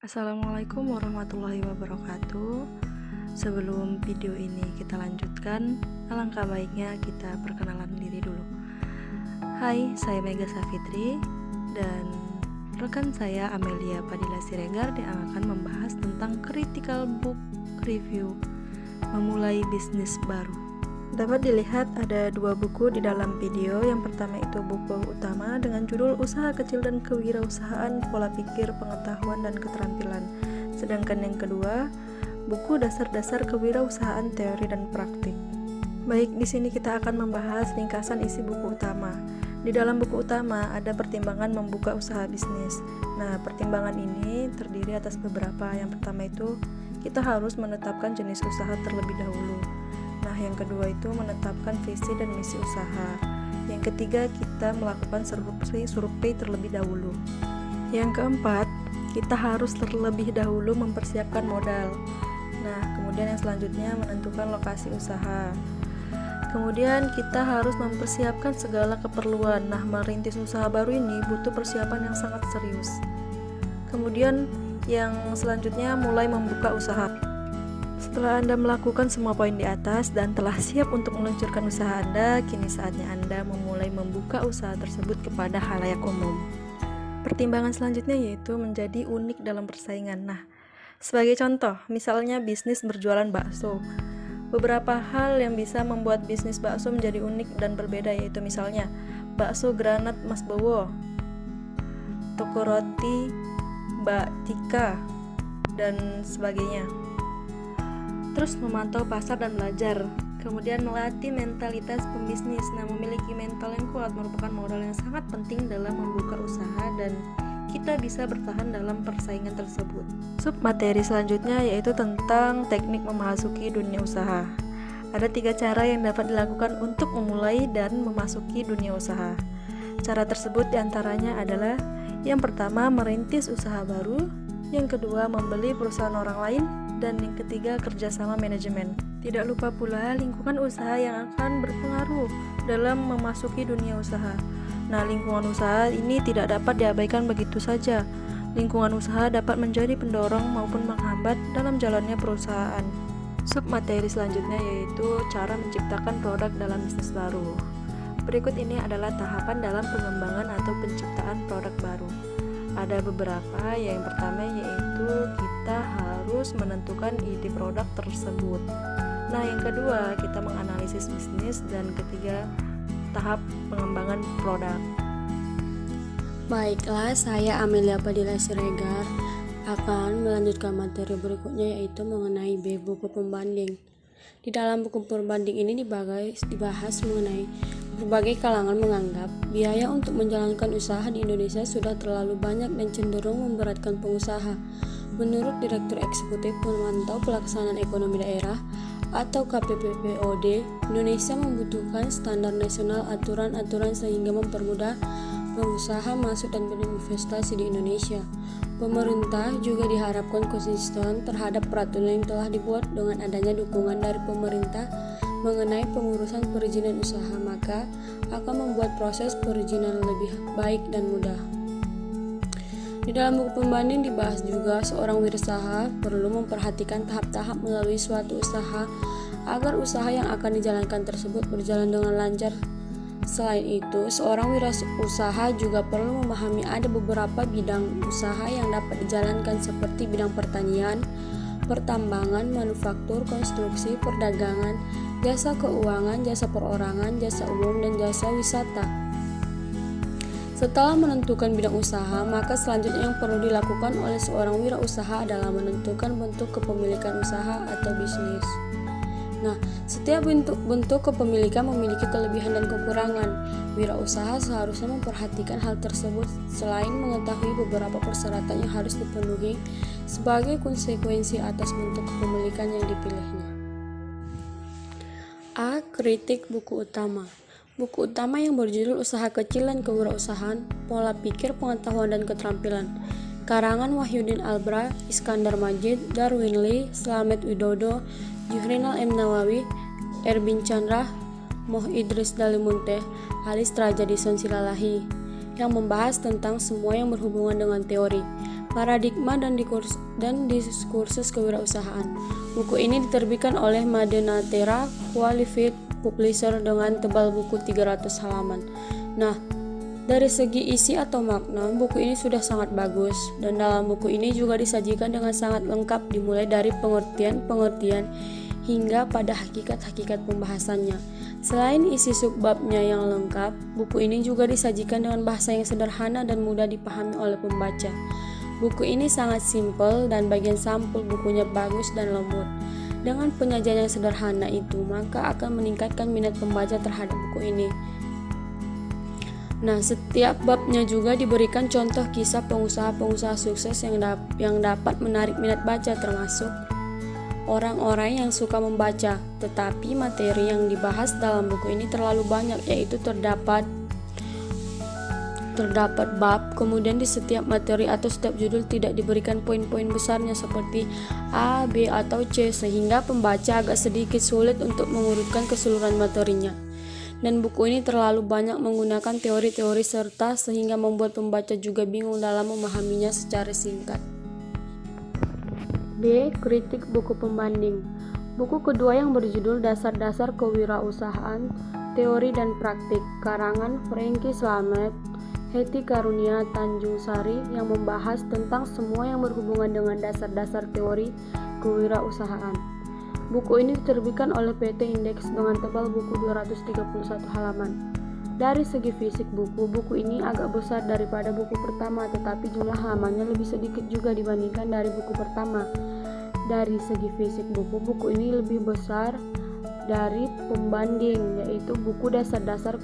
Assalamualaikum warahmatullahi wabarakatuh. Sebelum video ini kita lanjutkan, alangkah baiknya kita perkenalan diri dulu. Hai, saya Mega Safitri dan rekan saya Amelia Padilla Siregar yang akan membahas tentang critical book review, memulai bisnis baru. Dapat dilihat ada dua buku di dalam video. Yang pertama itu buku utama dengan judul Usaha Kecil dan Kewirausahaan, Pola Pikir, Pengetahuan, dan Keterampilan. Sedangkan yang kedua, buku Dasar-Dasar Kewirausahaan, Teori dan Praktik. Baik, di sini kita akan membahas ringkasan isi buku utama. Di dalam buku utama ada pertimbangan membuka usaha bisnis. Nah, pertimbangan ini terdiri atas beberapa. Yang pertama itu kita harus menetapkan jenis usaha terlebih dahulu. Nah, yang kedua itu menetapkan visi dan misi usaha. Yang ketiga, kita melakukan survei terlebih dahulu. Yang keempat, kita harus terlebih dahulu mempersiapkan modal. Nah, kemudian yang selanjutnya menentukan lokasi usaha. Kemudian kita harus mempersiapkan segala keperluan. Nah, merintis usaha baru ini butuh persiapan yang sangat serius. Kemudian yang selanjutnya mulai membuka usaha. Setelah Anda melakukan semua poin di atas dan telah siap untuk meluncurkan usaha Anda, kini saatnya Anda memulai membuka usaha tersebut kepada khalayak umum. Pertimbangan selanjutnya yaitu menjadi unik dalam persaingan. Nah, sebagai contoh, misalnya bisnis berjualan bakso. Beberapa hal yang bisa membuat bisnis bakso menjadi unik dan berbeda yaitu misalnya bakso granat Mas Bowo, toko roti Mbak Tika, dan sebagainya. Terus memantau pasar dan belajar. Kemudian melatih mentalitas pembisnis. Nah, memiliki mental yang kuat merupakan modal yang sangat penting dalam membuka usaha dan kita bisa bertahan dalam persaingan tersebut. Submateri selanjutnya yaitu tentang teknik memasuki dunia usaha. Ada 3 cara yang dapat dilakukan untuk memulai dan memasuki dunia usaha. Cara tersebut diantaranya adalah yang pertama merintis usaha baru, yang kedua membeli perusahaan orang lain, dan yang ketiga kerjasama manajemen. Tidak lupa pula lingkungan usaha yang akan berpengaruh dalam memasuki dunia usaha. Nah, lingkungan usaha ini tidak dapat diabaikan begitu saja. Lingkungan usaha dapat menjadi pendorong maupun menghambat dalam jalannya perusahaan. Submateri selanjutnya yaitu cara menciptakan produk dalam bisnis baru. Berikut ini adalah tahapan dalam pengembangan atau penciptaan produk baru. Ada beberapa, yang pertama yaitu kita harus menentukan ide produk tersebut. Nah, yang kedua kita menganalisis bisnis, dan ketiga tahap pengembangan produk. Baiklah, saya Amelia Padilla Siregar akan melanjutkan materi berikutnya yaitu mengenai buku pembanding. Di dalam buku pembanding ini dibahas mengenai berbagai kalangan menganggap biaya untuk menjalankan usaha di Indonesia sudah terlalu banyak dan cenderung memberatkan pengusaha. Menurut Direktur Eksekutif Pemantau Pelaksanaan Ekonomi Daerah atau KPPPOD, Indonesia membutuhkan standar nasional aturan-aturan sehingga mempermudah pengusaha masuk dan berinvestasi di Indonesia. Pemerintah juga diharapkan konsisten terhadap peraturan yang telah dibuat. Dengan adanya dukungan dari pemerintah mengenai pengurusan perizinan usaha, maka akan membuat proses perizinan lebih baik dan mudah. Di dalam buku pembanding dibahas juga seorang wirausaha perlu memperhatikan tahap-tahap melalui suatu usaha agar usaha yang akan dijalankan tersebut berjalan dengan lancar. Selain itu, seorang wirausaha juga perlu memahami ada beberapa bidang usaha yang dapat dijalankan seperti bidang pertanian, pertambangan, manufaktur, konstruksi, perdagangan, jasa keuangan, jasa perorangan, jasa umum, dan jasa wisata. Setelah menentukan bidang usaha, maka selanjutnya yang perlu dilakukan oleh seorang wirausaha adalah menentukan bentuk kepemilikan usaha atau bisnis. Nah, setiap bentuk kepemilikan memiliki kelebihan dan kekurangan. Wirausaha seharusnya memperhatikan hal tersebut selain mengetahui beberapa persyaratan yang harus dipenuhi sebagai konsekuensi atas bentuk kepemilikan yang dipilihnya. A. Kritik buku utama. Buku utama yang berjudul Usaha Kecil dan Kewirausahaan, Pola Pikir, Pengetahuan, dan Keterampilan. Karangan Wahyudin Albra, Iskandar Majid, Darwin Lee, Slamet Widodo, Juhrinal M. Nawawi, Erbin Chandra, Moh Idris Dalimunte, Alis Trajadison Silalahi, yang membahas tentang semua yang berhubungan dengan teori. paradigma dan diskursus kewirausahaan. Buku ini diterbitkan oleh Madennatera Qualified Publisher dengan tebal buku 300 halaman. Nah, dari segi isi atau makna, buku ini sudah sangat bagus, dan dalam buku ini juga disajikan dengan sangat lengkap, dimulai dari pengertian-pengertian hingga pada hakikat-hakikat pembahasannya. Selain isi subbabnya yang lengkap, buku ini juga disajikan dengan bahasa yang sederhana dan mudah dipahami oleh pembaca. Buku ini sangat simpel dan bagian sampul bukunya bagus dan lembut. Dengan penyajian yang sederhana itu, maka akan meningkatkan minat pembaca terhadap buku ini. Nah, setiap babnya juga diberikan contoh kisah pengusaha-pengusaha sukses yang dapat menarik minat baca, termasuk orang-orang yang suka membaca. Tetapi materi yang dibahas dalam buku ini terlalu banyak, yaitu terdapat bab, kemudian di setiap materi atau setiap judul tidak diberikan poin-poin besarnya seperti A, B, atau C, sehingga pembaca agak sedikit sulit untuk mengurutkan keseluruhan materinya. Dan buku ini terlalu banyak menggunakan teori-teori serta sehingga membuat pembaca juga bingung dalam memahaminya secara singkat. B. Kritik buku pembanding. Buku kedua yang berjudul Dasar-Dasar Kewirausahaan, Teori dan Praktik, karangan Frankie Slamet, Heti Karunia Tanjung Sari, yang membahas tentang semua yang berhubungan dengan dasar-dasar teori kewirausahaan. Buku ini diterbitkan oleh PT Index dengan tebal buku 231 halaman. Dari segi fisik buku ini agak besar daripada buku pertama, tetapi jumlah halamannya lebih sedikit juga dibandingkan dari buku pertama. Dari segi fisik buku ini lebih besar dari pembanding, yaitu buku Dasar-Dasar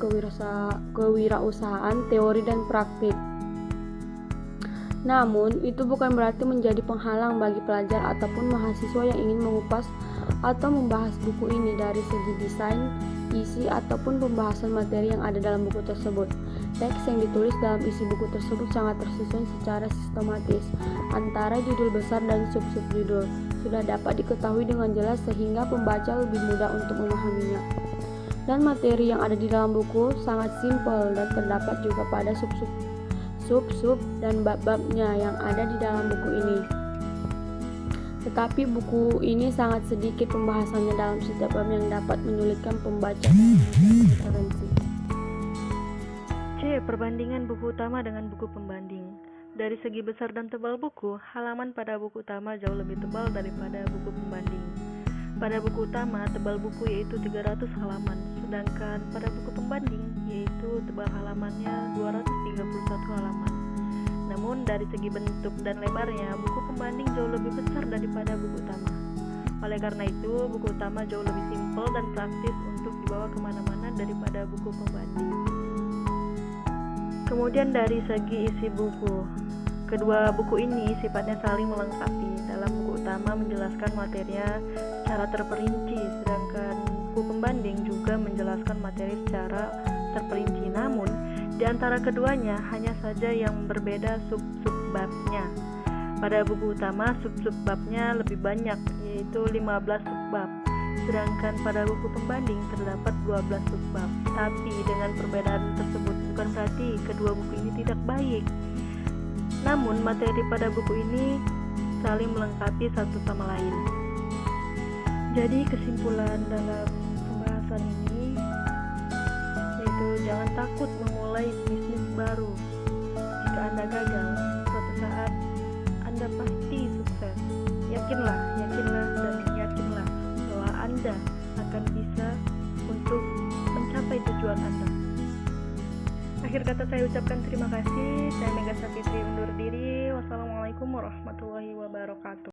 Kewirausahaan, Teori dan Praktik. Namun, itu bukan berarti menjadi penghalang bagi pelajar ataupun mahasiswa yang ingin mengupas atau membahas buku ini dari segi desain, isi, ataupun pembahasan materi yang ada dalam buku tersebut. Teks yang ditulis dalam isi buku tersebut sangat tersusun secara sistematis antara judul besar dan sub-sub judul. Sudah dapat diketahui dengan jelas sehingga pembaca lebih mudah untuk memahaminya. Dan materi yang ada di dalam buku sangat simpel dan terdapat juga pada sub-sub dan bab-babnya yang ada di dalam buku ini. Tetapi buku ini sangat sedikit pembahasannya dalam setiap bab yang dapat menyulitkan pembaca dalam referensi. C. Perbandingan buku utama dengan buku pembanding. Dari segi besar dan tebal buku, halaman pada buku utama jauh lebih tebal daripada buku pembanding. Pada buku utama, tebal buku yaitu 300 halaman, sedangkan pada buku pembanding yaitu tebal halamannya 231 halaman. Namun dari segi bentuk dan lebarnya, buku pembanding jauh lebih besar daripada buku utama. Oleh karena itu, buku utama jauh lebih simpel dan praktis untuk dibawa kemana-mana daripada buku pembanding. Kemudian dari segi isi buku, kedua buku ini sifatnya saling melengkapi. Dalam buku utama menjelaskan materinya secara terperinci, sedangkan buku pembanding juga menjelaskan materi secara terperinci. Namun, di antara keduanya hanya saja yang berbeda sub-sub babnya. Pada buku utama, sub-sub babnya lebih banyak, yaitu 15 subbab. Sedangkan pada buku pembanding terdapat 12 subbab. Tapi dengan perbedaan tersebut bukan berarti kedua buku ini tidak baik. Namun materi pada buku ini saling melengkapi satu sama lain. Jadi kesimpulan dalam pembahasan ini yaitu jangan takut memulai bisnis baru. Jika Anda gagal, suatu saat Anda pasti sukses. Yakinlah bahwa Anda akan bisa untuk mencapai tujuan Anda. Akhir kata saya ucapkan terima kasih. Saya Mega Savitri undur diri. Wassalamualaikum warahmatullahi wabarakatuh.